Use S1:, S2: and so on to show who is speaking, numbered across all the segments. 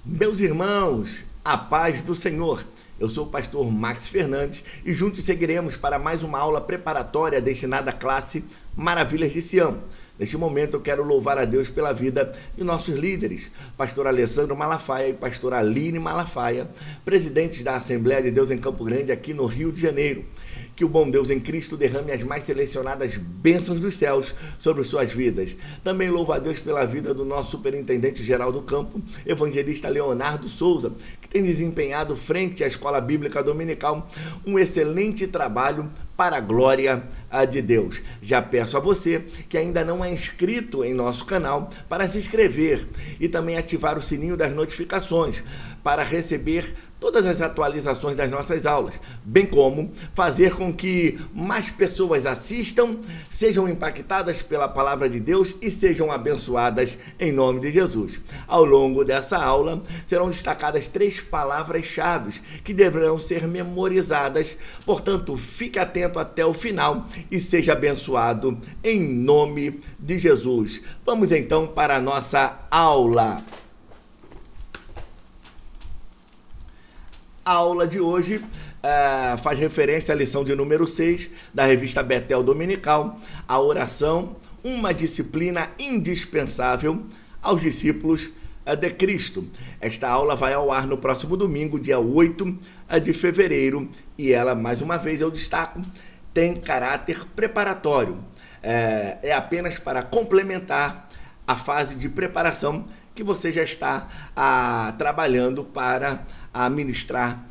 S1: Meus irmãos, a paz do Senhor. Eu sou o pastor Max Fernandes e juntos seguiremos para mais uma aula preparatória destinada à classe Maravilhas de Sião. Neste momento eu quero louvar a Deus pela vida de nossos líderes, pastor Alessandro Malafaia e pastor Aline Malafaia, presidentes da Assembleia de Deus em Campo Grande, aqui no Rio de Janeiro. Que o bom Deus em Cristo derrame as mais selecionadas bênçãos dos céus sobre suas vidas. Também louvo a Deus pela vida do nosso superintendente-geral do campo, evangelista Leonardo Souza, que tem desempenhado frente à Escola Bíblica Dominical um excelente trabalho para a glória de Deus. Já peço a você que ainda não é inscrito em nosso canal para se inscrever e também ativar o sininho das notificações para receber todas as atualizações das nossas aulas, bem como fazer com que mais pessoas assistam, sejam impactadas pela palavra de Deus e sejam abençoadas em nome de Jesus. Ao longo dessa aula serão destacadas 3 palavras-chave que deverão ser memorizadas, portanto, fique atento até o final e seja abençoado em nome de Jesus. Vamos então para a nossa aula. A aula de hoje faz referência à lição de número 6 da revista Betel Dominical, a oração, uma disciplina indispensável aos discípulos de Cristo. Esta aula vai ao ar no próximo domingo, dia 8 de fevereiro, e ela, mais uma vez eu destaco, tem caráter preparatório. É apenas para complementar a fase de preparação que você já está trabalhando para ministrar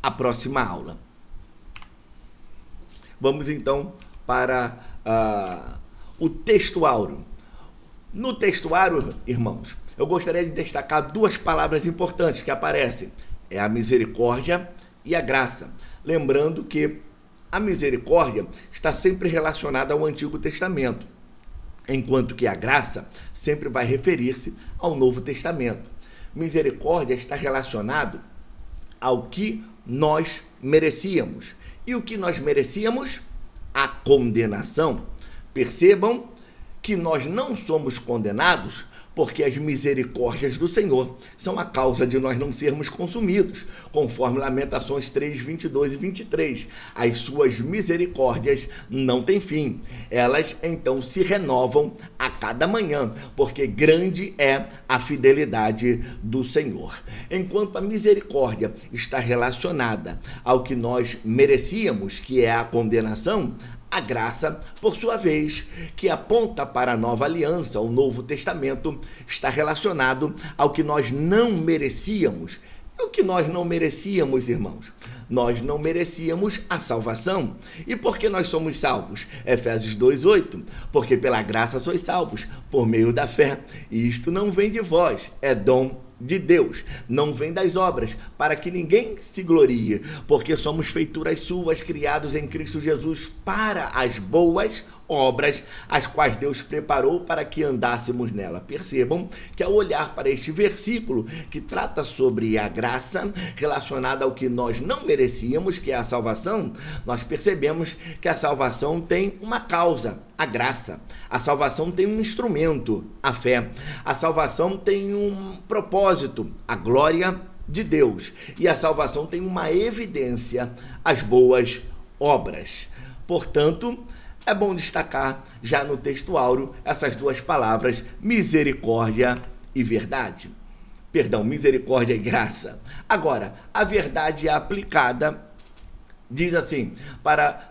S1: a próxima aula. Vamos então para o texto áureo. No texto áureo, irmãos, eu gostaria de destacar 2 palavras importantes que aparecem. É a misericórdia e a graça. Lembrando que a misericórdia está sempre relacionada ao Antigo Testamento, enquanto que a graça sempre vai referir-se ao Novo Testamento. Misericórdia está relacionado ao que nós merecíamos. E o que nós merecíamos? A condenação. Percebam que nós não somos condenados porque as misericórdias do Senhor são a causa de nós não sermos consumidos, conforme Lamentações 3, 22 e 23. As suas misericórdias não têm fim. Elas, então, se renovam a cada manhã, porque grande é a fidelidade do Senhor. Enquanto a misericórdia está relacionada ao que nós merecíamos, que é a condenação, a graça, por sua vez, que aponta para a nova aliança, o Novo Testamento, está relacionado ao que nós não merecíamos. E o que nós não merecíamos, irmãos? Nós não merecíamos a salvação. E por que nós somos salvos? Efésios 2:8. Porque pela graça sois salvos, por meio da fé. E isto não vem de vós, é dom de Deus, não vem das obras, para que ninguém se glorie, porque somos feituras suas, criados em Cristo Jesus para as boas obras, as quais Deus preparou para que andássemos nela. Percebam que ao olhar para este versículo, que trata sobre a graça, relacionada ao que nós não merecíamos, que é a salvação, nós percebemos que a salvação tem uma causa, a graça. A salvação tem um instrumento, a fé. A salvação tem um propósito, a glória de Deus. E a salvação tem uma evidência, as boas obras. Portanto, é bom destacar já no texto áureo essas 2 palavras, misericórdia e verdade. Perdão, misericórdia e graça. Agora, a verdade aplicada diz assim: para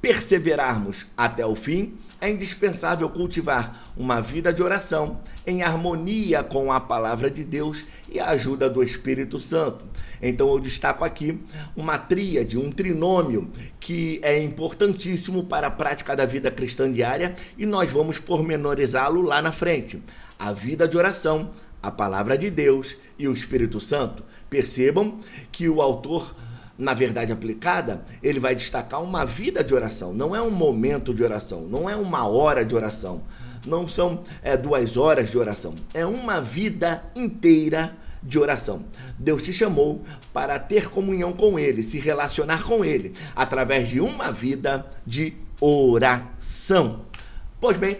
S1: perseverarmos até o fim, é indispensável cultivar uma vida de oração em harmonia com a palavra de Deus e a ajuda do Espírito Santo. Então eu destaco aqui uma tríade, um trinômio que é importantíssimo para a prática da vida cristã diária e nós vamos pormenorizá-lo lá na frente. A vida de oração, a palavra de Deus e o Espírito Santo. Percebam que o autor, na verdade aplicada, ele vai destacar uma vida de oração. Não é um momento de oração, não é uma hora de oração, não são 2 horas de oração, é uma vida inteira de oração. Deus te chamou para ter comunhão com Ele, se relacionar com Ele, através de uma vida de oração. Pois bem,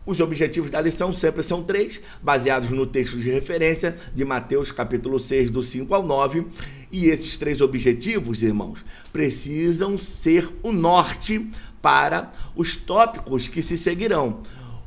S1: Os objetivos da lição sempre são 3, baseados no texto de referência de Mateus capítulo 6, do 5 ao 9. E esses 3 objetivos, irmãos, precisam ser o norte para os tópicos que se seguirão.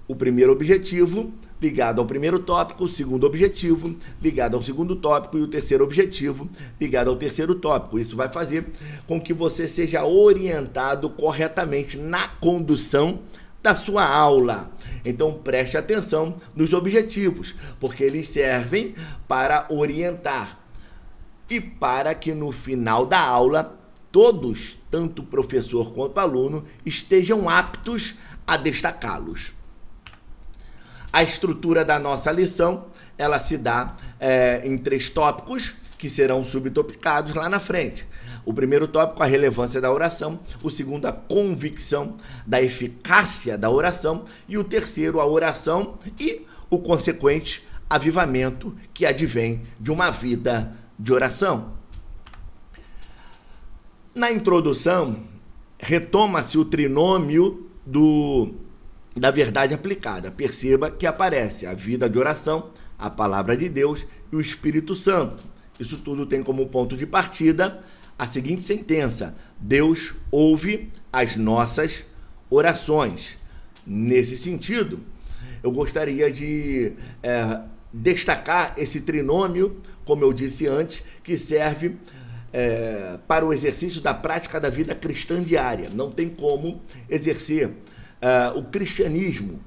S1: O primeiro objetivo ligado ao primeiro tópico, o segundo objetivo ligado ao segundo tópico e o terceiro objetivo ligado ao terceiro tópico. Isso vai fazer com que você seja orientado corretamente na condução da sua aula. Então preste atenção nos objetivos, porque eles servem para orientar e para que no final da aula todos, tanto o professor quanto o aluno, estejam aptos a destacá-los. A estrutura da nossa lição, ela se dá em 3 tópicos que serão subtopicados lá na frente. O primeiro tópico, a relevância da oração. O segundo, a convicção da eficácia da oração. E o terceiro, a oração e o consequente avivamento que advém de uma vida de oração. Na introdução, retoma-se o trinômio da verdade aplicada. Perceba que aparece a vida de oração, a palavra de Deus e o Espírito Santo. Isso tudo tem como ponto de partida a seguinte sentença: Deus ouve as nossas orações. Nesse sentido, eu gostaria de destacar esse trinômio, como eu disse antes, que serve para o exercício da prática da vida cristã diária. Não tem como exercer o cristianismo,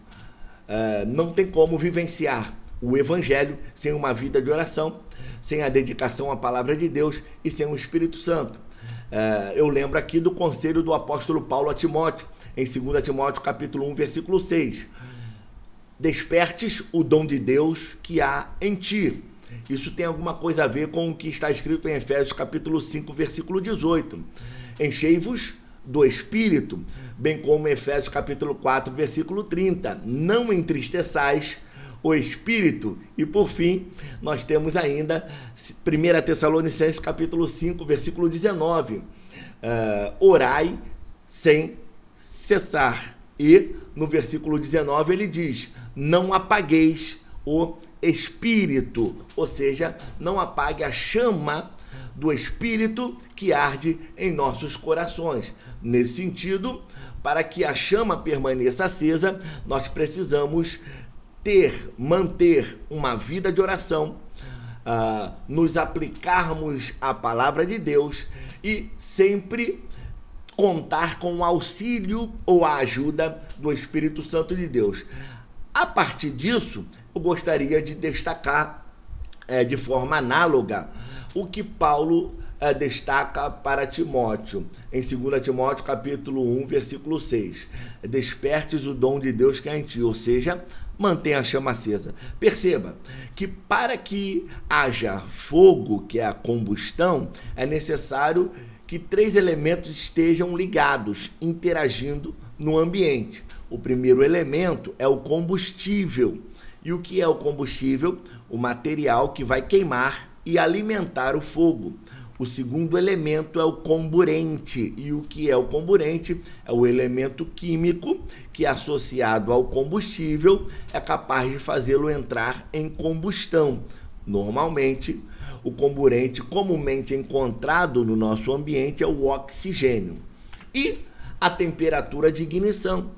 S1: não tem como vivenciar o evangelho sem uma vida de oração, sem a dedicação à palavra de Deus e sem o Espírito Santo. Eu lembro aqui do conselho do apóstolo Paulo a Timóteo, em 2 Timóteo capítulo 1, versículo 6. Despertes o dom de Deus que há em ti. Isso tem alguma coisa a ver com o que está escrito em Efésios capítulo 5, versículo 18. Enchei-vos do Espírito, bem como em Efésios capítulo 4, versículo 30. Não entristeçais o Espírito. E por fim, nós temos ainda 1 Tessalonicenses capítulo 5, versículo 19. Orai sem cessar. E no versículo 19 ele diz: não apagueis o Espírito, ou seja, não apague a chama do Espírito que arde em nossos corações. Nesse sentido, para que a chama permaneça acesa, nós precisamos manter uma vida de oração, nos aplicarmos à palavra de Deus e sempre contar com o auxílio ou a ajuda do Espírito Santo de Deus. A partir disso, eu gostaria de destacar de forma análoga o que Paulo destaca para Timóteo, em 2 Timóteo capítulo 1, versículo 6. Despertes o dom de Deus que há em ti, ou seja, mantenha a chama acesa. Perceba que para que haja fogo, que é a combustão, é necessário que 3 elementos estejam ligados, interagindo no ambiente. O primeiro elemento é o combustível. E o que é o combustível? O material que vai queimar e alimentar o fogo. O segundo elemento é o comburente. E o que é o comburente? É o elemento químico que, associado ao combustível, é capaz de fazê-lo entrar em combustão. Normalmente, o comburente comumente encontrado no nosso ambiente é o oxigênio. E a temperatura de ignição,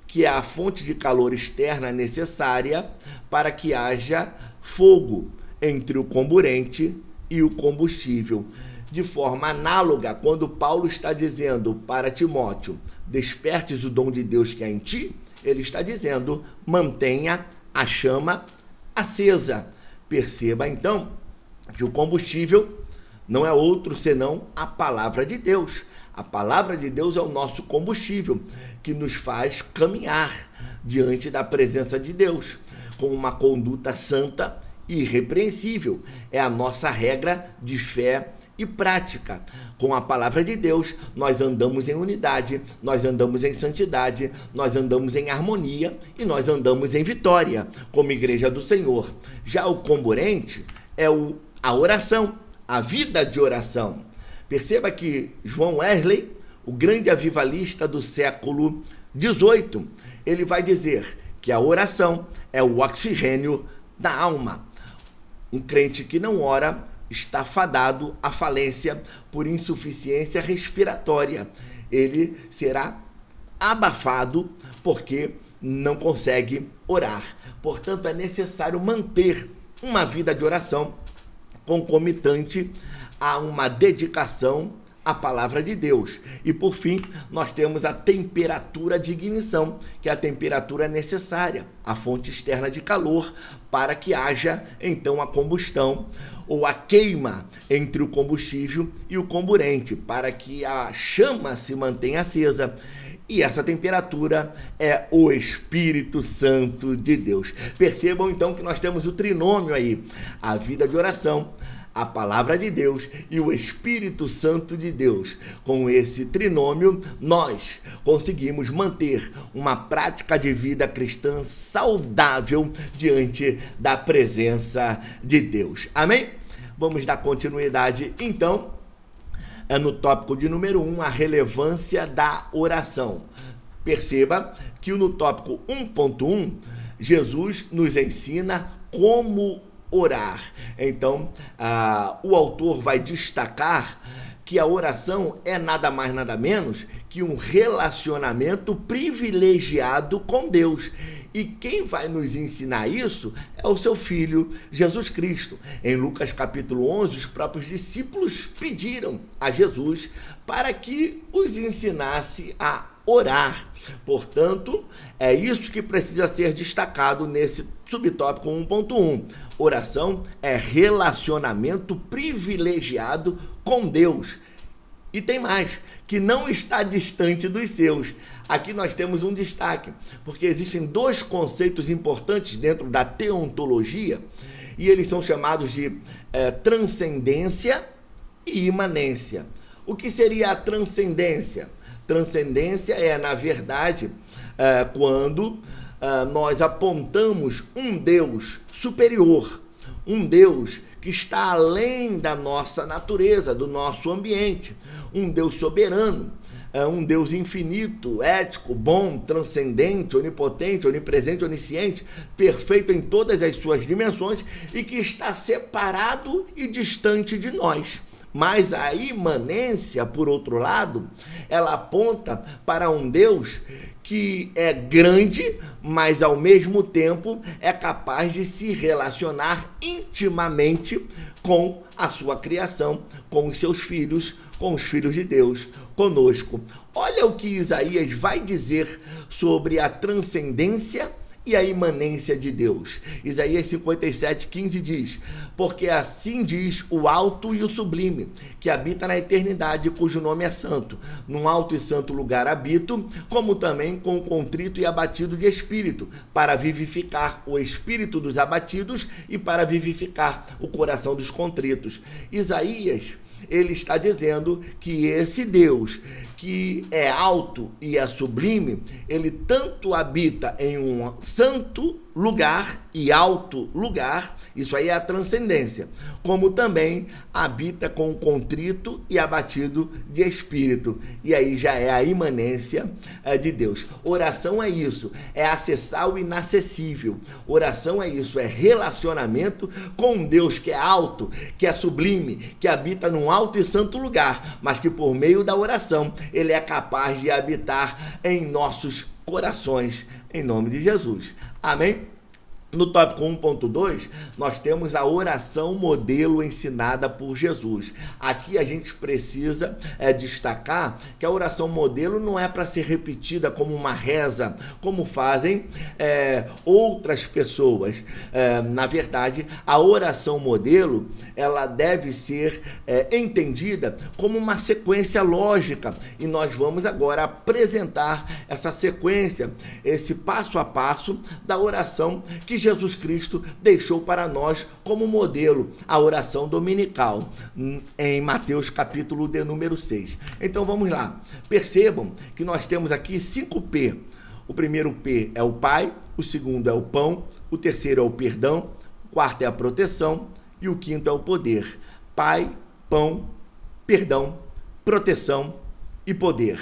S1: que é a fonte de calor externa necessária para que haja fogo entre o comburente e o combustível. De forma análoga, quando Paulo está dizendo para Timóteo: despertes o dom de Deus que há em ti, ele está dizendo: mantenha a chama acesa. Perceba então que o combustível não é outro senão a palavra de Deus. A palavra de Deus é o nosso combustível, que nos faz caminhar diante da presença de Deus com uma conduta santa e irrepreensível. É a nossa regra de fé e prática. Com a palavra de Deus, nós andamos em unidade, nós andamos em santidade, nós andamos em harmonia e nós andamos em vitória, como igreja do Senhor. Já o comburente é a oração, a vida de oração. Perceba que João Wesley, o grande avivalista do século XVIII, ele vai dizer que a oração é o oxigênio da alma. Um crente que não ora está fadado à falência por insuficiência respiratória. Ele será abafado porque não consegue orar. Portanto, é necessário manter uma vida de oração concomitante a uma dedicação à palavra de Deus. E por fim, nós temos a temperatura de ignição, que é a temperatura necessária, a fonte externa de calor, para que haja então a combustão ou a queima entre o combustível e o comburente, para que a chama se mantenha acesa. E essa temperatura é o Espírito Santo de Deus. Percebam então que nós temos o trinômio aí, a vida de oração, a palavra de Deus e o Espírito Santo de Deus. Com esse trinômio, nós conseguimos manter uma prática de vida cristã saudável diante da presença de Deus. Amém? Vamos dar continuidade, então, no tópico de número 1, a relevância da oração. Perceba que no tópico 1.1, Jesus nos ensina como orar. Então, o autor vai destacar que a oração é nada mais, nada menos que um relacionamento privilegiado com Deus. E quem vai nos ensinar isso é o seu Filho, Jesus Cristo. Em Lucas capítulo 11, os próprios discípulos pediram a Jesus para que os ensinasse a orar. Portanto, é isso que precisa ser destacado nesse subtópico 1.1. Oração é relacionamento privilegiado com Deus. E tem mais, que não está distante dos seus. Aqui nós temos um destaque, porque existem dois conceitos importantes dentro da teontologia, e eles são chamados de transcendência e imanência. O que seria a transcendência? Transcendência é, na verdade, quando nós apontamos um Deus superior, um Deus que está além da nossa natureza, do nosso ambiente, um Deus soberano, um Deus infinito, ético, bom, transcendente, onipotente, onipresente, onisciente, perfeito em todas as suas dimensões e que está separado e distante de nós. Mas a imanência, por outro lado, ela aponta para um Deus que é grande, mas ao mesmo tempo é capaz de se relacionar intimamente com a sua criação, com os seus filhos, com os filhos de Deus, conosco. Olha o que Isaías vai dizer sobre a transcendência e a imanência de Deus. Isaías 57:15 diz: porque assim diz o alto e o sublime, que habita na eternidade, cujo nome é santo. Num alto e santo lugar habito, como também com o contrito e abatido de espírito, para vivificar o espírito dos abatidos e para vivificar o coração dos contritos. Isaías, ele está dizendo que esse Deus, que é alto e é sublime, ele tanto habita em um santo lugar e alto lugar, isso aí é a transcendência, como também habita com o contrito e abatido de espírito, e aí já é a imanência de Deus. Oração é isso, é acessar o inacessível. Oração é isso, é relacionamento com um Deus que é alto, que é sublime, que habita num alto e santo lugar, mas que por meio da oração ele é capaz de habitar em nossos corações, em nome de Jesus. Amém? No tópico 1.2, nós temos a oração modelo ensinada por Jesus. Aqui a gente precisa destacar que a oração modelo não é para ser repetida como uma reza, como fazem outras pessoas. Na verdade, a oração modelo, ela deve ser entendida como uma sequência lógica. E nós vamos agora apresentar essa sequência, esse passo a passo da oração que Jesus Cristo deixou para nós como modelo, a oração dominical, em Mateus capítulo de número 6. Então vamos lá. Percebam que nós temos aqui 5 P. O primeiro P é o Pai, o segundo é o pão, o terceiro é o perdão, o quarto é a proteção e o quinto é o poder. Pai, pão, perdão, proteção e poder.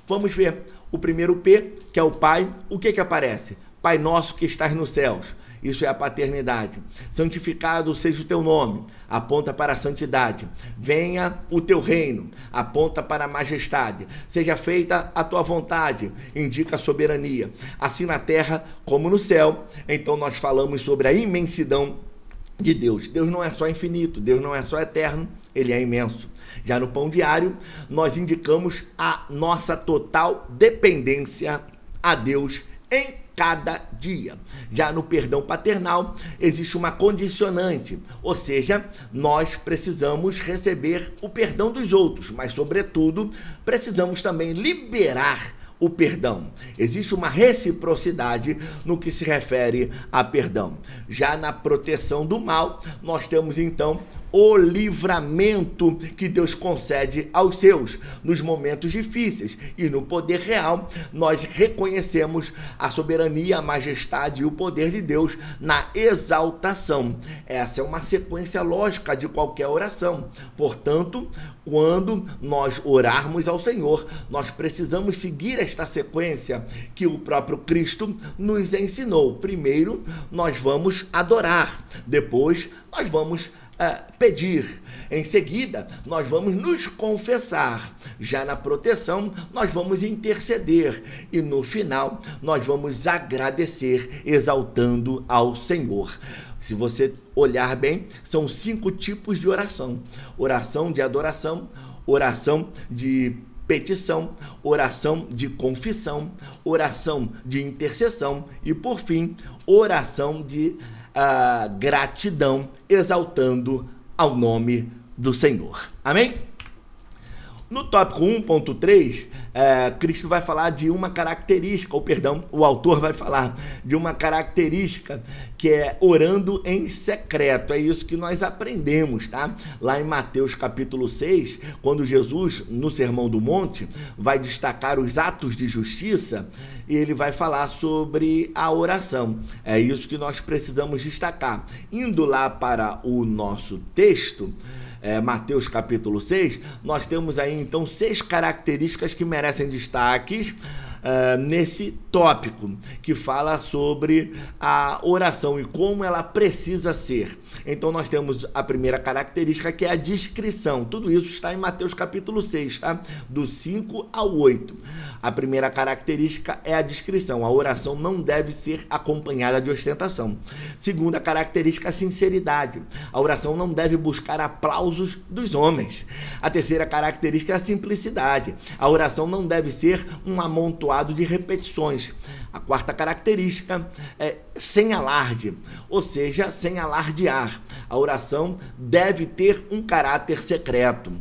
S1: Vamos ver o primeiro P, que é o Pai. O que aparece? Pai nosso que estás nos céus. Isso é a paternidade. Santificado seja o teu nome, aponta para a santidade. Venha o teu reino, aponta para a majestade. Seja feita a tua vontade, indica a soberania. Assim na terra como no céu. Então nós falamos sobre a imensidão de Deus. Deus não é só infinito, Deus não é só eterno, ele é imenso. Já no pão diário, nós indicamos a nossa total dependência a Deus em cada dia. Já no perdão paternal, existe uma condicionante, ou seja, nós precisamos receber o perdão dos outros, mas, sobretudo, precisamos também liberar o perdão. Existe uma reciprocidade no que se refere a perdão. Já na proteção do mal, nós temos então o livramento que Deus concede aos seus nos momentos difíceis, e no poder real nós reconhecemos a soberania, a majestade e o poder de Deus na exaltação. Essa é uma sequência lógica de qualquer oração. Portanto, quando nós orarmos ao Senhor, nós precisamos seguir esta sequência que o próprio Cristo nos ensinou. Primeiro, nós vamos adorar. Depois, nós vamos pedir. Em seguida, nós vamos nos confessar. Já na proteção, nós vamos interceder. E no final, nós vamos agradecer, exaltando ao Senhor. Se você olhar bem, são 5 tipos de oração: oração de adoração, oração de petição, oração de confissão, oração de intercessão e, por fim, oração de gratidão, exaltando ao nome do Senhor. Amém? No tópico 1.3, Cristo vai falar de uma característica, o autor vai falar de uma característica que é orando em secreto. É isso que nós aprendemos, tá? Lá em Mateus capítulo 6, quando Jesus, no Sermão do Monte, vai destacar os atos de justiça, e ele vai falar sobre a oração. É isso que nós precisamos destacar. Indo lá para o nosso texto, Mateus capítulo 6, nós temos aí então 6 características que merecem destaques nesse tópico, que fala sobre a oração e como ela precisa ser. Então nós temos a primeira característica, que é a discrição. Tudo isso está em Mateus capítulo 6, tá? Do 5 ao 8. A primeira característica é a discrição. A oração não deve ser acompanhada de ostentação. Segunda característica, a sinceridade. A oração não deve buscar aplausos dos homens. A terceira característica é a simplicidade. A oração não deve ser um amontoado de repetições. A quarta característica é sem alarde, ou seja, sem alardear. A oração deve ter um caráter secreto.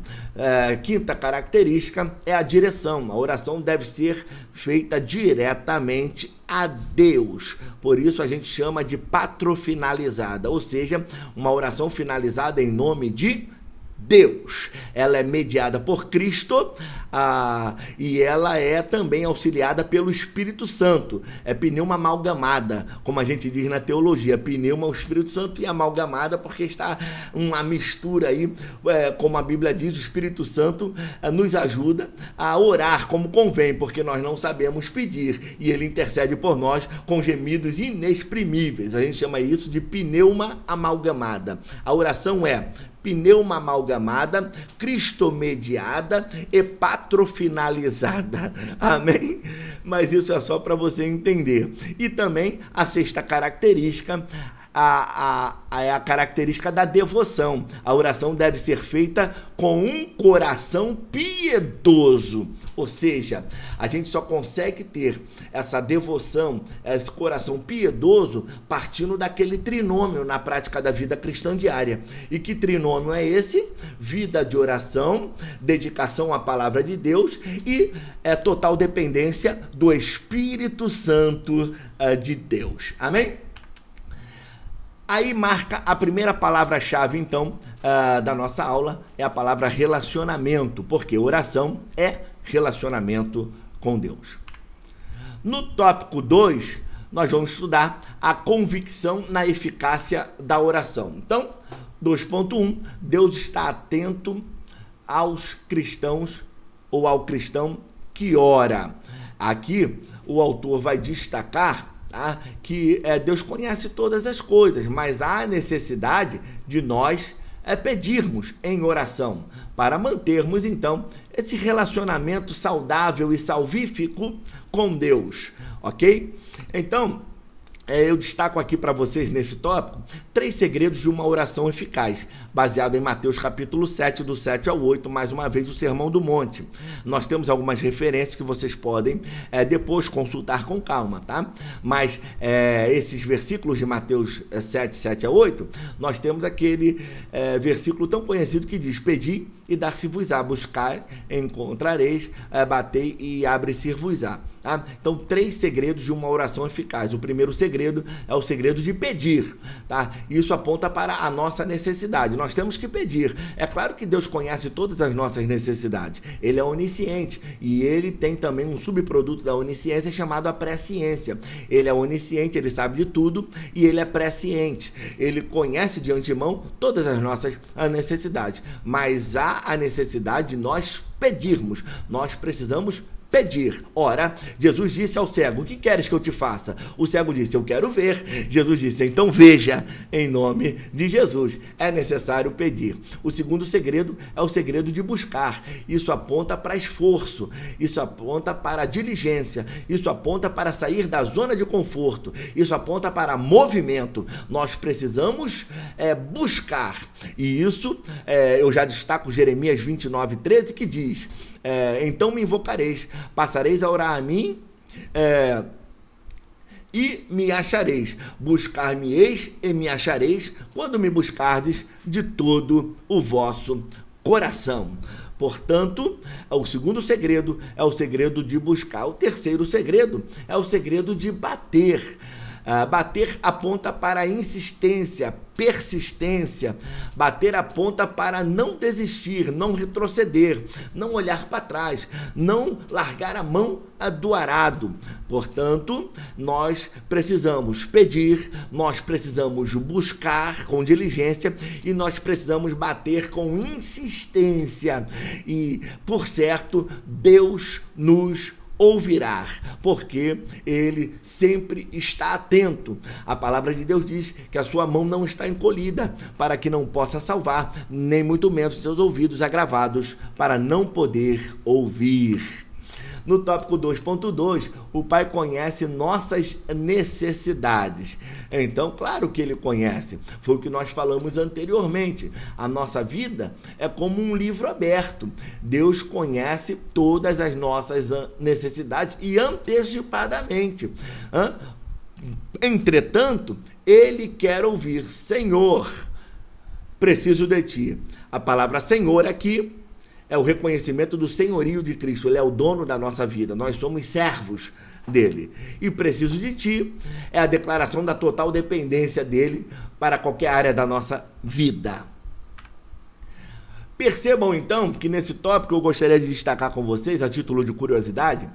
S1: Quinta característica é a direção. A oração deve ser feita diretamente a Deus. Por isso a gente chama de patrofinalizada, ou seja, uma oração finalizada em nome de Deus. Ela é mediada por Cristo e ela é também auxiliada pelo Espírito Santo. É pneuma amalgamada, como a gente diz na teologia. Pneuma é o Espírito Santo e amalgamada porque está uma mistura aí, como a Bíblia diz, o Espírito Santo nos ajuda a orar como convém, porque nós não sabemos pedir, e ele intercede por nós com gemidos inexprimíveis. A gente chama isso de pneuma amalgamada. A oração é pneuma amalgamada, cristomediada e patrofinalizada. Amém? Mas isso é só para você entender. E também a sexta característica, é a característica da devoção. A oração deve ser feita com um coração piedoso. Ou seja, a gente só consegue ter essa devoção, esse coração piedoso, partindo daquele trinômio na prática da vida cristã diária. E que trinômio é esse? Vida de oração, dedicação à palavra de Deus e total dependência do Espírito Santo de Deus. Amém? Aí marca a primeira palavra-chave, então, da nossa aula, é a palavra relacionamento, porque oração é relacionamento com Deus. No tópico 2, nós vamos estudar a convicção na eficácia da oração. Então, 2.1, Deus está atento aos cristãos ou ao cristão que ora. Aqui, o autor vai destacar tá? Que Deus conhece todas as coisas, mas há necessidade de nós pedirmos em oração para mantermos, então, esse relacionamento saudável e salvífico com Deus, ok? Então, eu destaco aqui para vocês nesse tópico 3 segredos de uma oração eficaz, baseado em Mateus capítulo 7, do 7 ao 8, mais uma vez o Sermão do Monte. Nós temos algumas referências que vocês podem depois consultar com calma, tá? Mas esses versículos de Mateus 7, 7 a 8, nós temos aquele versículo tão conhecido que diz: pedi e dar-se-vos-á, buscar, encontrareis, batei e abre-se-vos-á. Tá? Então, 3 segredos de uma oração eficaz. O primeiro segredo é o segredo de pedir, tá? Isso aponta para a nossa necessidade. Nós temos que pedir. É claro que Deus conhece todas as nossas necessidades. Ele é onisciente e ele tem também um subproduto da onisciência chamado a presciência. Ele é onisciente, ele sabe de tudo e ele é presciente. Ele conhece de antemão todas as nossas necessidades, mas há a necessidade de nós pedirmos. Nós precisamos pedir. Ora, Jesus disse ao cego: o que queres que eu te faça? O cego disse: eu quero ver. Jesus disse: então veja, em nome de Jesus. É necessário pedir. O segundo segredo é o segredo de buscar. Isso aponta para esforço, isso aponta para diligência, isso aponta para sair da zona de conforto, isso aponta para movimento. Nós precisamos buscar. E isso, eu já destaco Jeremias 29, 13, que diz: então me invocareis, passareis a orar a mim e me achareis. Buscar-me-eis e me achareis quando me buscardes de todo o vosso coração. Portanto, o segundo segredo é o segredo de buscar. O terceiro segredo é o segredo de bater. Bater aponta para a insistência, persistência. Bater aponta para não desistir, não retroceder, não olhar para trás, não largar a mão do arado. Portanto, nós precisamos pedir, nós precisamos buscar com diligência e nós precisamos bater com insistência. E, por certo, Deus nos ouvirá, porque ele sempre está atento. A palavra de Deus diz que a sua mão não está encolhida para que não possa salvar, nem muito menos seus ouvidos agravados para não poder ouvir. No tópico 2.2, o Pai conhece nossas necessidades. Então, claro que ele conhece. Foi o que nós falamos anteriormente. A nossa vida é como um livro aberto. Deus conhece todas as nossas necessidades e antecipadamente. Entretanto, ele quer ouvir: Senhor, preciso de ti. A palavra Senhor aqui é o reconhecimento do senhorio de Cristo. Ele é o dono da nossa vida. Nós somos servos dele. E preciso de ti é a declaração da total dependência dele para qualquer área da nossa vida. Percebam, então, que nesse tópico eu gostaria de destacar com vocês, a título de curiosidade,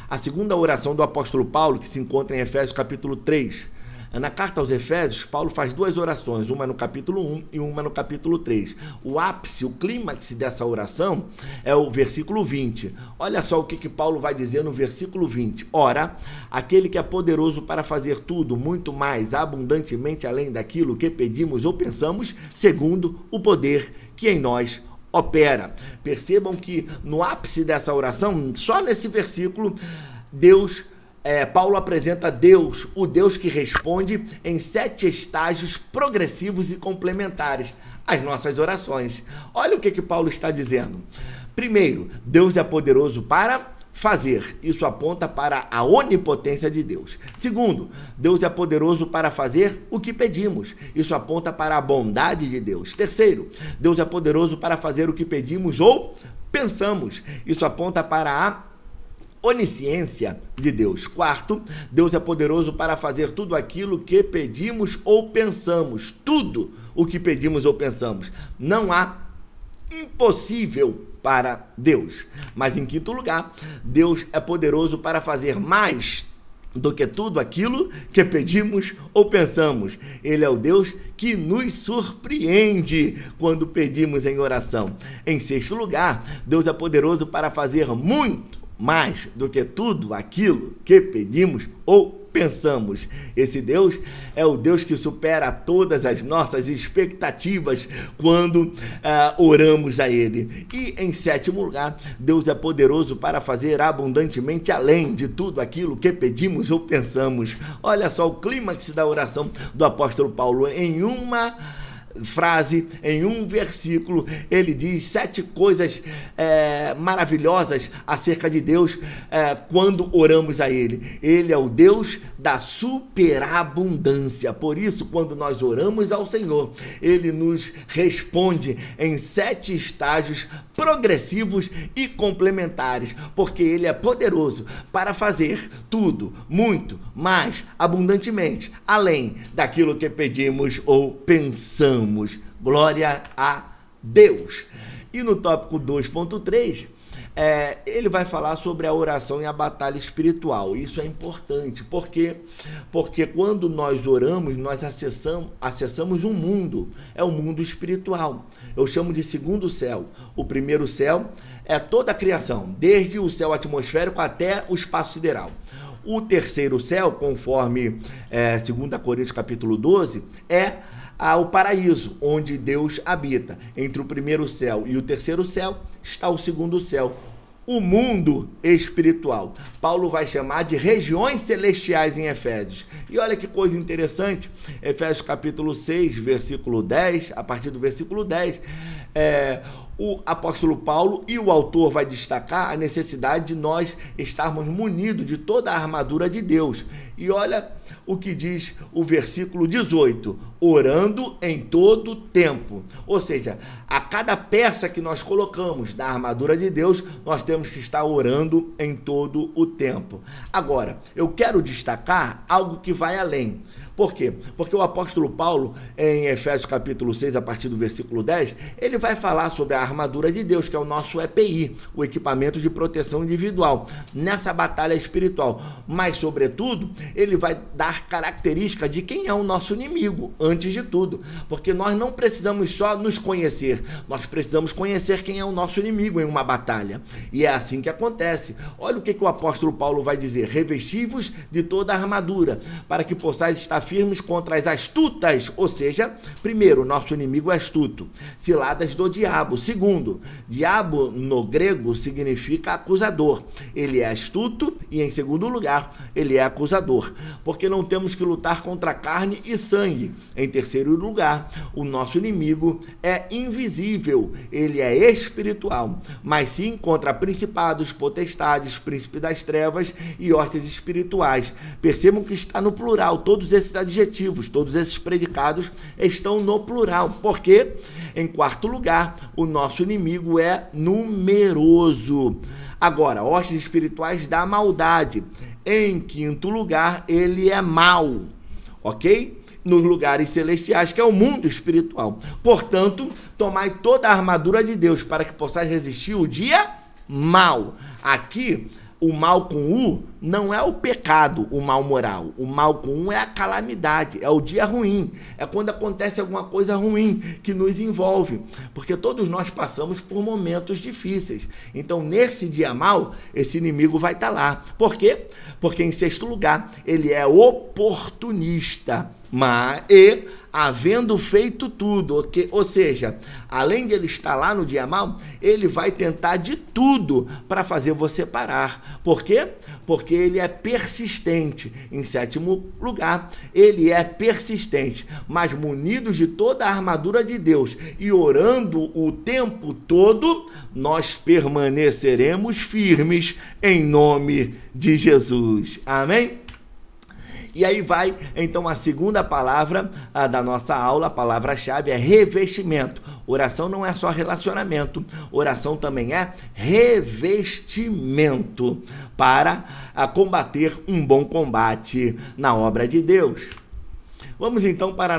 S1: a segunda oração do apóstolo Paulo, que se encontra em Efésios capítulo 3. Na carta aos Efésios, Paulo faz 2 orações, uma no capítulo 1 e uma no capítulo 3. O ápice, o clímax dessa oração é o versículo 20. Olha só o que Paulo vai dizer no versículo 20. Ora, aquele que é poderoso para fazer tudo, muito mais abundantemente além daquilo que pedimos ou pensamos, segundo o poder que em nós opera. Percebam que no ápice dessa oração, só nesse versículo, Paulo apresenta Deus, o Deus que responde em 7 estágios progressivos e complementares às nossas orações. Olha o que Paulo está dizendo. Primeiro, Deus é poderoso para fazer. Isso aponta para a onipotência de Deus. Segundo, Deus é poderoso para fazer o que pedimos. Isso aponta para a bondade de Deus. Terceiro, Deus é poderoso para fazer o que pedimos ou pensamos. Isso aponta para a onisciência de Deus. Quarto, Deus é poderoso para fazer tudo aquilo que pedimos ou pensamos. Tudo o que pedimos ou pensamos. Não há impossível para Deus. Mas em quinto lugar, Deus é poderoso para fazer mais do que tudo aquilo que pedimos ou pensamos. Ele é o Deus que nos surpreende quando pedimos em oração. Em sexto lugar, Deus é poderoso para fazer muito mais do que tudo aquilo que pedimos ou pensamos. Esse Deus é o Deus que supera todas as nossas expectativas quando oramos a Ele. E, em sétimo lugar, Deus é poderoso para fazer abundantemente além de tudo aquilo que pedimos ou pensamos. Olha só o clímax da oração do apóstolo Paulo. Em uma frase, em um versículo, ele diz 7 coisas maravilhosas acerca de Deus quando oramos a Ele. Ele é o Deus da superabundância. Por isso, quando nós oramos ao Senhor, Ele nos responde em 7 estágios progressivos e complementares, porque Ele é poderoso para fazer tudo, muito, mais, abundantemente, além daquilo que pedimos ou pensamos. Glória a Deus. E no tópico 2.3, ele vai falar sobre a oração e a batalha espiritual. Isso é importante, porque quando nós oramos, nós acessamos um mundo, é o mundo espiritual. Eu chamo de segundo céu. O primeiro céu é toda a criação, desde o céu atmosférico até o espaço sideral. O terceiro céu, conforme 2 Coríntios capítulo 12, é o paraíso, onde Deus habita. Entre o primeiro céu e o terceiro céu está o segundo céu, o mundo espiritual. Paulo vai chamar de regiões celestiais em Efésios. E olha que coisa interessante, Efésios capítulo 6, versículo 10, a partir do versículo 10, o apóstolo Paulo e o autor vai destacar a necessidade de nós estarmos munidos de toda a armadura de Deus. E olha o que diz o versículo 18, orando em todo tempo. Ou seja, a cada peça que nós colocamos da armadura de Deus, nós temos que estar orando em todo o tempo. Agora, eu quero destacar algo que vai além. Por quê? Porque o apóstolo Paulo, em Efésios capítulo 6, a partir do versículo 10, ele vai falar sobre a armadura de Deus, que é o nosso EPI, o equipamento de proteção individual, nessa batalha espiritual. Mas, sobretudo, ele vai dar característica de quem é o nosso inimigo, antes de tudo. Porque nós não precisamos só nos conhecer, nós precisamos conhecer quem é o nosso inimigo em uma batalha. E é assim que acontece. Olha o que o apóstolo Paulo vai dizer: revesti-vos de toda a armadura, para que possais estar firmes contra as astutas, ou seja, primeiro, nosso inimigo é astuto, ciladas do diabo. Segundo, diabo no grego significa acusador. Ele é astuto e, em segundo lugar, ele é acusador, porque não temos que lutar contra carne e sangue. Em terceiro lugar, o nosso inimigo é invisível, ele é espiritual, mas sim contra principados, potestades, príncipe das trevas e hostes espirituais. Percebam que está no plural, todos esses adjetivos, todos esses predicados estão no plural, porque, em quarto lugar, o nosso inimigo é numeroso. Agora, hostes espirituais da maldade. Em quinto lugar, ele é mau, ok? Nos lugares celestiais, que é o mundo espiritual. Portanto, tomai toda a armadura de Deus para que possais resistir o dia mau. Aqui, o mal com U não é o pecado, o mal moral. O mal com U é a calamidade, é o dia ruim. É quando acontece alguma coisa ruim que nos envolve. Porque todos nós passamos por momentos difíceis. Então, nesse dia mau, esse inimigo vai estar lá. Por quê? Porque, em sexto lugar, ele é oportunista. Havendo feito tudo, ou seja, além de ele estar lá no dia mau, ele vai tentar de tudo para fazer você parar. Por quê? Porque ele é persistente. Em sétimo lugar, ele é persistente, mas munidos de toda a armadura de Deus e orando o tempo todo, nós permaneceremos firmes em nome de Jesus. Amém? E aí vai, então, a segunda palavra da nossa aula, a palavra-chave é revestimento. Oração não é só relacionamento, oração também é revestimento para combater um bom combate na obra de Deus. Vamos então para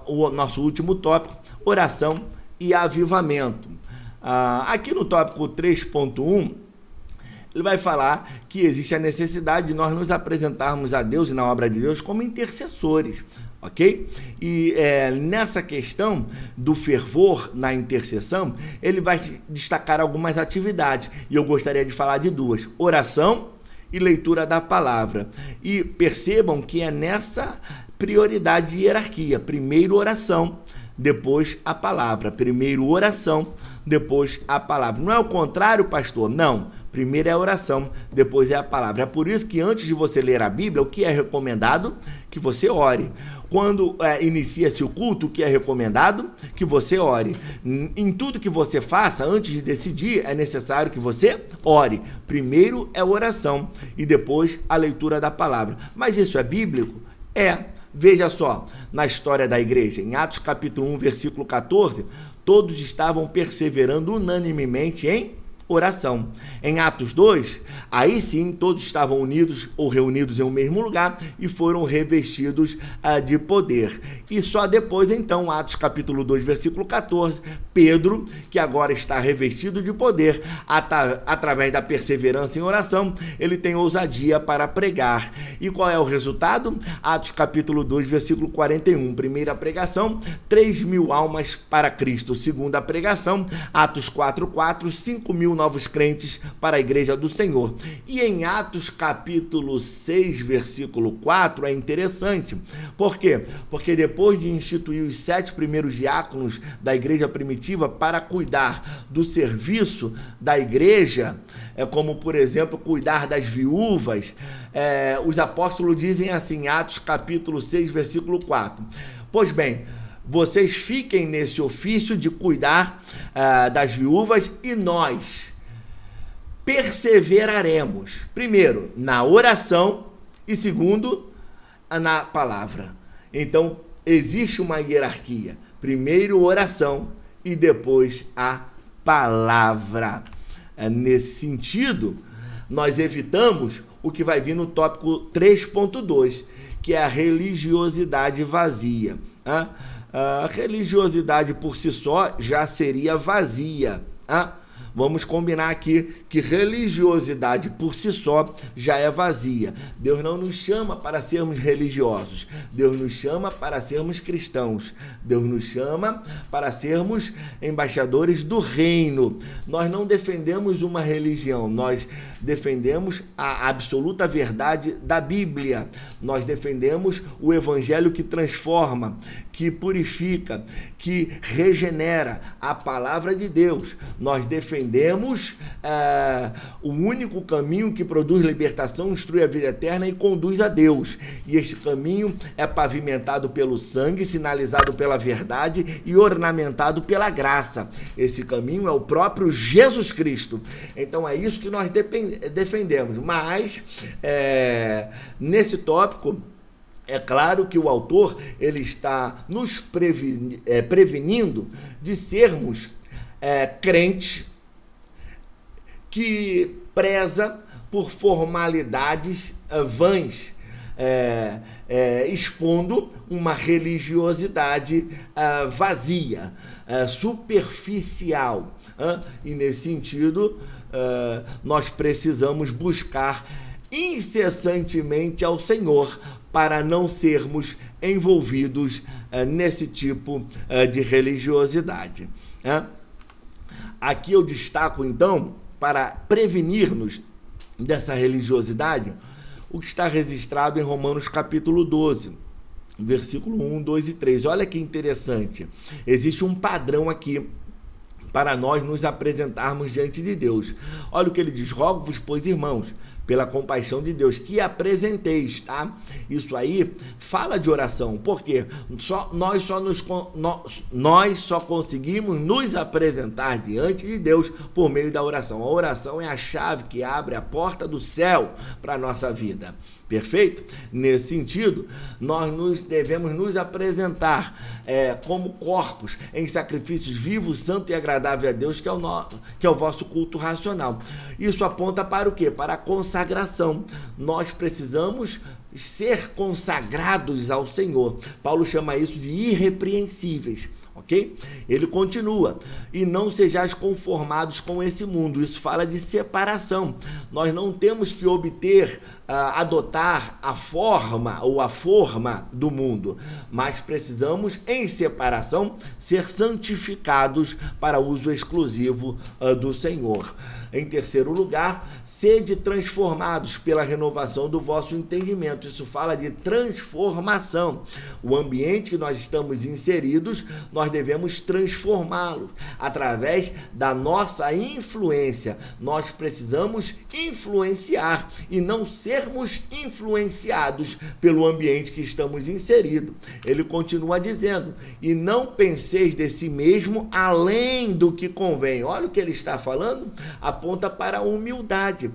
S1: o nosso último tópico, oração e avivamento. Aqui no tópico 3.1, ele vai falar que existe a necessidade de nós nos apresentarmos a Deus e na obra de Deus como intercessores, ok? E nessa questão do fervor na intercessão, ele vai destacar algumas atividades, e eu gostaria de falar de duas: oração e leitura da palavra. E percebam que é nessa prioridade de hierarquia. Primeiro oração, depois a palavra. Primeiro oração, depois a palavra. Não é o contrário, pastor? Não. Primeiro é a oração, depois é a palavra. É por isso que antes de você ler a Bíblia, o que é recomendado? Que você ore. Quando inicia-se o culto, o que é recomendado? Que você ore. Em tudo que você faça, antes de decidir, é necessário que você ore. Primeiro é a oração e depois a leitura da palavra. Mas isso é bíblico? É. Veja só, na história da igreja, em Atos capítulo 1, versículo 14, todos estavam perseverando unanimemente em oração. Em Atos 2, aí sim, todos estavam unidos ou reunidos em um mesmo lugar e foram revestidos de poder. E só depois, então, Atos capítulo 2, versículo 14, Pedro, que agora está revestido de poder, através da perseverança em oração, ele tem ousadia para pregar. E qual é o resultado? Atos capítulo 2, versículo 41, primeira pregação, 3.000 almas para Cristo. Segunda pregação, Atos 4:4, 5.000 novos crentes para a igreja do Senhor. E em Atos capítulo 6, versículo 4, é interessante. Por quê? Porque depois de instituir os 7 primeiros diáconos da igreja primitiva para cuidar do serviço da igreja, como, por exemplo, cuidar das viúvas, os apóstolos dizem assim, Atos capítulo 6, versículo 4. Pois bem, vocês fiquem nesse ofício de cuidar das viúvas e nós perseveraremos, primeiro, na oração e segundo, na palavra. Então, existe uma hierarquia. Primeiro oração e depois a palavra. Nesse sentido, nós evitamos o que vai vir no tópico 3.2, que é a religiosidade vazia. A religiosidade por si só já seria vazia. Vamos combinar aqui que religiosidade por si só já é vazia. Deus não nos chama para sermos religiosos. Deus nos chama para sermos cristãos. Deus nos chama para sermos embaixadores do reino. Nós não defendemos uma religião, nós defendemos a absoluta verdade da Bíblia. Nós defendemos o evangelho que transforma, que purifica, que regenera, a palavra de Deus. Nós defendemos o único caminho que produz libertação, instrui a vida eterna e conduz a Deus. E este caminho é pavimentado pelo sangue, sinalizado pela verdade e ornamentado pela graça. Esse caminho é o próprio Jesus Cristo. Então é isso que nós defendemos. Mas, nesse tópico, é claro que o autor ele está nos prevenindo de sermos crentes que preza por formalidades vãs, expondo uma religiosidade vazia, superficial. E nesse sentido, nós precisamos buscar incessantemente ao Senhor para não sermos envolvidos nesse tipo de religiosidade. Aqui eu destaco, então, para prevenir-nos dessa religiosidade, o que está registrado em Romanos capítulo 12, versículo 1, 2 e 3. Olha que interessante. Existe um padrão aqui para nós nos apresentarmos diante de Deus. Olha o que ele diz: rogo-vos, pois, irmãos, pela compaixão de Deus, que apresenteis, tá? Isso aí fala de oração, porque nós só conseguimos nos apresentar diante de Deus por meio da oração. A oração é a chave que abre a porta do céu para a nossa vida. Perfeito? Nesse sentido, nós devemos nos apresentar como corpos em sacrifícios vivos, santo e agradável a Deus, que é o vosso culto racional. Isso aponta para o quê? Para a consagração. Nós precisamos ser consagrados ao Senhor. Paulo chama isso de irrepreensíveis. Ok? Ele continua: e não sejais conformados com esse mundo. Isso fala de separação. Nós não temos que obter adotar a forma ou a forma do mundo, mas precisamos, em separação, ser santificados para uso exclusivo do Senhor. Em terceiro lugar, sede transformados pela renovação do vosso entendimento. Isso fala de transformação. O ambiente que nós estamos inseridos, nós devemos transformá-lo através da nossa influência. Nós precisamos influenciar e não sermos influenciados pelo ambiente que estamos inseridos. Ele continua dizendo: e não penseis de si mesmo além do que convém. Olha o que ele está falando, aponta para a humildade.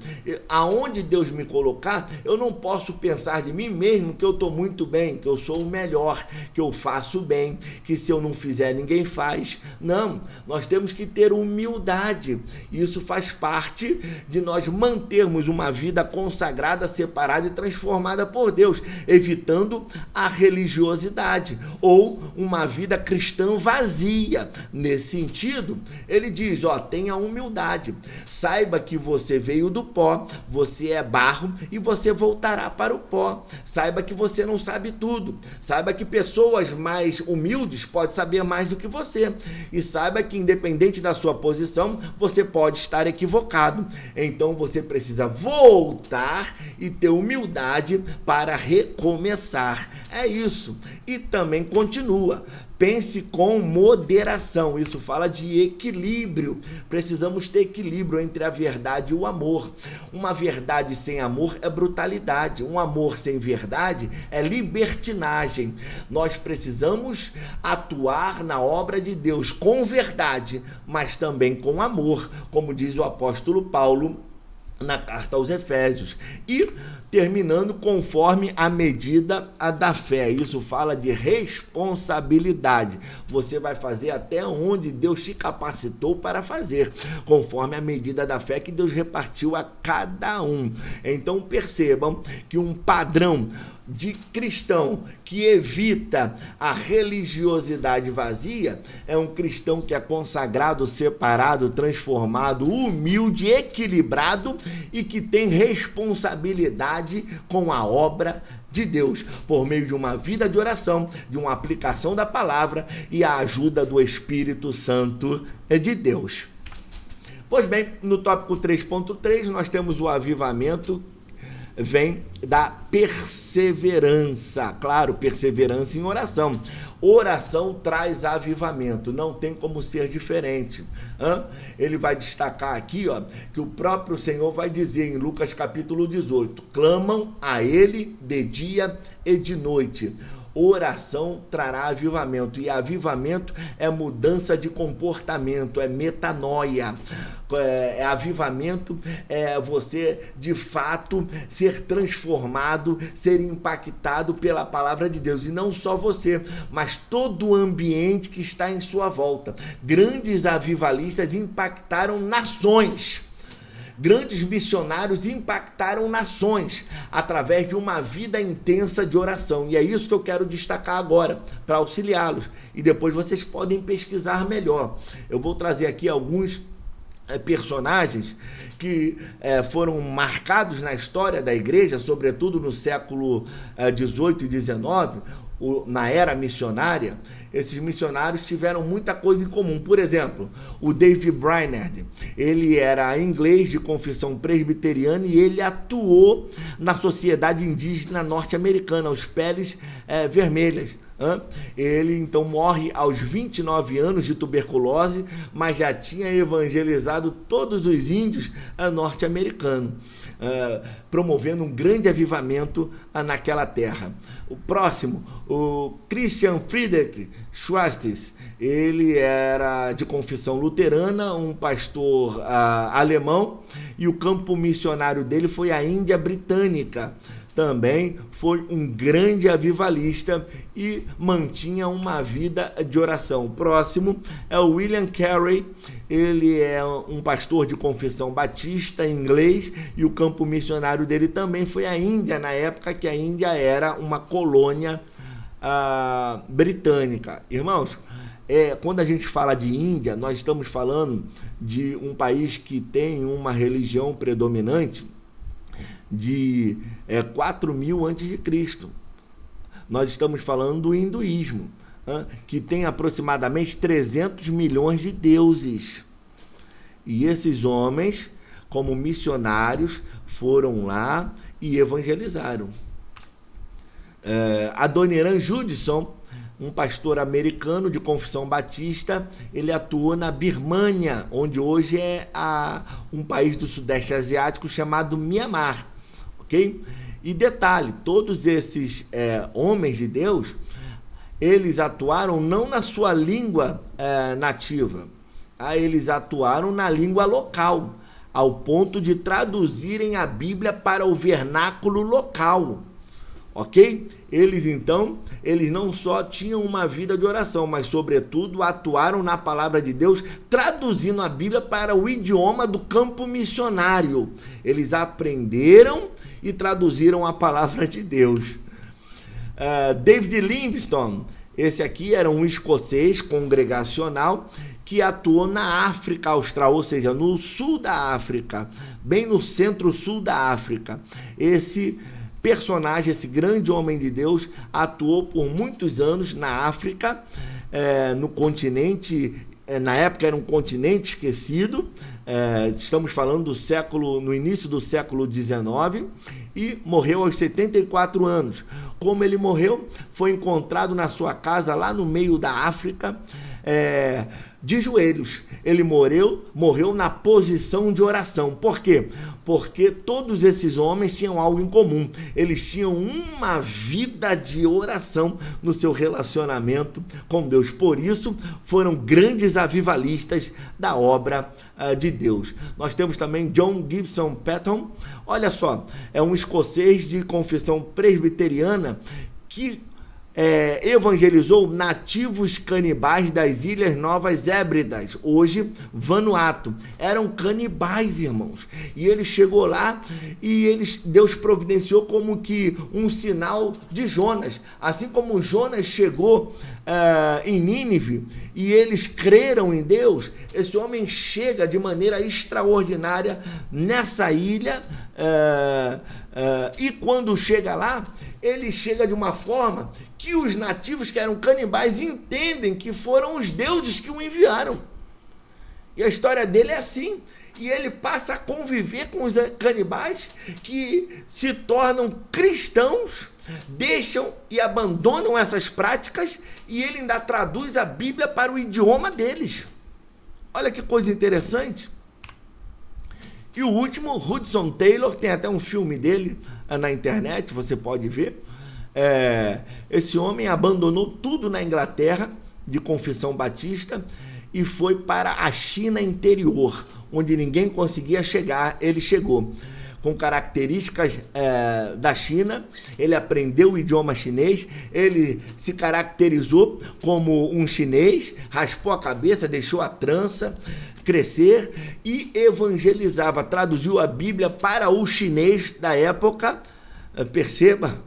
S1: Aonde Deus me colocar, eu não posso pensar de mim mesmo que eu estou muito bem, que eu sou o melhor, que eu faço bem, que se eu não fizer ninguém faz. Não, nós temos que ter humildade. Isso faz parte de nós mantermos uma vida consagrada, separada e transformada por Deus, evitando a religiosidade ou uma vida cristã vazia. Nesse sentido, ele diz, tenha humildade. Saiba que você veio do pó, você é barro e você voltará para o pó. Saiba que você não sabe tudo. Saiba que pessoas mais humildes podem saber mais do que você. E saiba que, independente da sua posição, você pode estar equivocado. Então você precisa voltar e ter humildade para recomeçar. É isso. E também continua. Pense com moderação. Isso fala de equilíbrio. Precisamos ter equilíbrio entre a verdade e o amor. Uma verdade sem amor é brutalidade. Um amor sem verdade é libertinagem. Nós precisamos atuar na obra de Deus com verdade, mas também com amor, como diz o apóstolo Paulo na carta aos Efésios. E terminando conforme a medida da fé. Isso fala de responsabilidade. Você vai fazer até onde Deus te capacitou para fazer, conforme a medida da fé que Deus repartiu a cada um. Então percebam que um padrão de cristão que evita a religiosidade vazia é um cristão que é consagrado, separado, transformado, humilde, equilibrado e que tem responsabilidade com a obra de Deus, por meio de uma vida de oração, de uma aplicação da palavra e a ajuda do Espírito Santo de Deus. Pois bem, no tópico 3.3 nós temos o avivamento vem da perseverança, claro, perseverança em oração. Oração traz avivamento, não tem como ser diferente. Ele vai destacar aqui, que o próprio Senhor vai dizer em Lucas capítulo 18, clamam a Ele de dia e de noite. Oração trará avivamento, e avivamento é mudança de comportamento, é metanoia. Avivamento é você de fato ser transformado, ser impactado pela palavra de Deus, e não só você, mas todo o ambiente que está em sua volta. Grandes avivalistas impactaram nações. Grandes missionários impactaram nações através de uma vida intensa de oração. E é isso que eu quero destacar agora, para auxiliá-los. E depois vocês podem pesquisar melhor. Eu vou trazer aqui alguns personagens que foram marcados na história da igreja, sobretudo no século 18 e 19, na era missionária. Esses missionários tiveram muita coisa em comum. Por exemplo, o David Brainerd, ele era inglês de confissão presbiteriana e ele atuou na sociedade indígena norte-americana, os Peles Vermelhas. Ele então morre aos 29 anos de tuberculose, mas já tinha evangelizado todos os índios norte-americanos, promovendo um grande avivamento naquela terra. O próximo, o Christian Friedrich Schwartz, ele era de confissão luterana, um pastor alemão, e o campo missionário dele foi a Índia Britânica. Também foi um grande avivalista e mantinha uma vida de oração. O próximo é o William Carey. Ele é um pastor de confissão batista inglês e o campo missionário dele também foi a Índia, na época que a Índia era uma colônia britânica. Irmãos, quando a gente fala de Índia, nós estamos falando de um país que tem uma religião predominante de 4.000 a.C. Nós estamos falando do hinduísmo, que tem aproximadamente 300 milhões de deuses. E esses homens, como missionários, foram lá e evangelizaram. Adoniran Judson, um pastor americano de confissão batista, ele atuou na Birmânia, onde hoje é um país do Sudeste Asiático chamado Mianmar, ok? E detalhe, todos esses homens de Deus, eles atuaram não na sua língua nativa, eles atuaram na língua local, ao ponto de traduzirem a Bíblia para o vernáculo local. Ok? Eles não só tinham uma vida de oração, mas sobretudo atuaram na palavra de Deus, traduzindo a Bíblia para o idioma do campo missionário. Eles aprenderam e traduziram a palavra de Deus. David Livingstone, esse aqui era um escocês congregacional que atuou na África Austral, ou seja, no sul da África, bem no centro-sul da África. Esse personagem, esse grande homem de Deus, atuou por muitos anos na África, no continente, na época era um continente esquecido, estamos falando no início do século XIX, e morreu aos 74 anos. Como ele morreu, foi encontrado na sua casa, lá no meio da África, de joelhos. Ele morreu na posição de oração. Por quê? Porque todos esses homens tinham algo em comum. Eles tinham uma vida de oração no seu relacionamento com Deus. Por isso, foram grandes avivalistas da obra de Deus. Nós temos também John Gibson Patton. Olha só, é um escocês de confissão presbiteriana que evangelizou nativos canibais das Ilhas Novas Hébridas, hoje Vanuatu. Eram canibais, irmãos. E ele chegou lá e Deus providenciou como que um sinal de Jonas. Assim como Jonas chegou em Nínive e eles creram em Deus, esse homem chega de maneira extraordinária nessa ilha. E quando chega lá, ele chega de uma forma que os nativos que eram canibais entendem que foram os deuses que o enviaram. E a história dele é assim. E ele passa a conviver com os canibais que se tornam cristãos, deixam e abandonam essas práticas, e ele ainda traduz a Bíblia para o idioma deles. Olha que coisa interessante. E o último, Hudson Taylor, tem até um filme dele na internet, você pode ver. Esse homem abandonou tudo na Inglaterra, de confissão batista, e foi para a China interior, onde ninguém conseguia chegar. Ele chegou com características da China, ele aprendeu o idioma chinês, ele se caracterizou como um chinês, raspou a cabeça, deixou a trança crescer e evangelizava, traduziu a Bíblia para o chinês da época. Perceba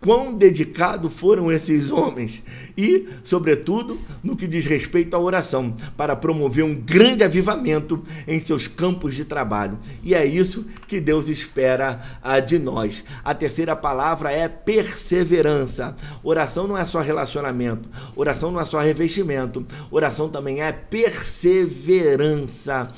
S1: quão dedicados foram esses homens e, sobretudo, no que diz respeito à oração, para promover um grande avivamento em seus campos de trabalho. E é isso que Deus espera de nós. A terceira palavra é perseverança. Oração não é só relacionamento, oração não é só revestimento, oração também é perseverança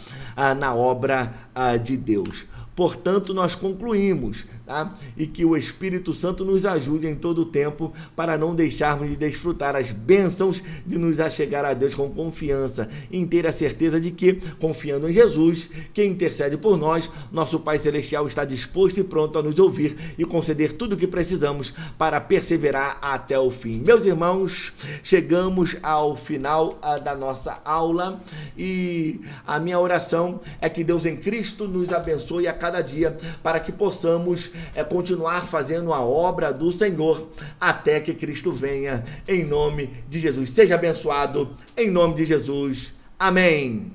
S1: na obra de Deus. Portanto, nós concluímos, tá? E que o Espírito Santo nos ajude em todo o tempo para não deixarmos de desfrutar as bênçãos de nos achegar a Deus com confiança, em ter a certeza de que, confiando em Jesus, que intercede por nós, nosso Pai Celestial está disposto e pronto a nos ouvir e conceder tudo o que precisamos para perseverar até o fim. Meus irmãos, chegamos ao final da nossa aula e a minha oração é que Deus em Cristo nos abençoe a cada dia, para que possamos continuar fazendo a obra do Senhor até que Cristo venha, em nome de Jesus. Seja abençoado, em nome de Jesus. Amém.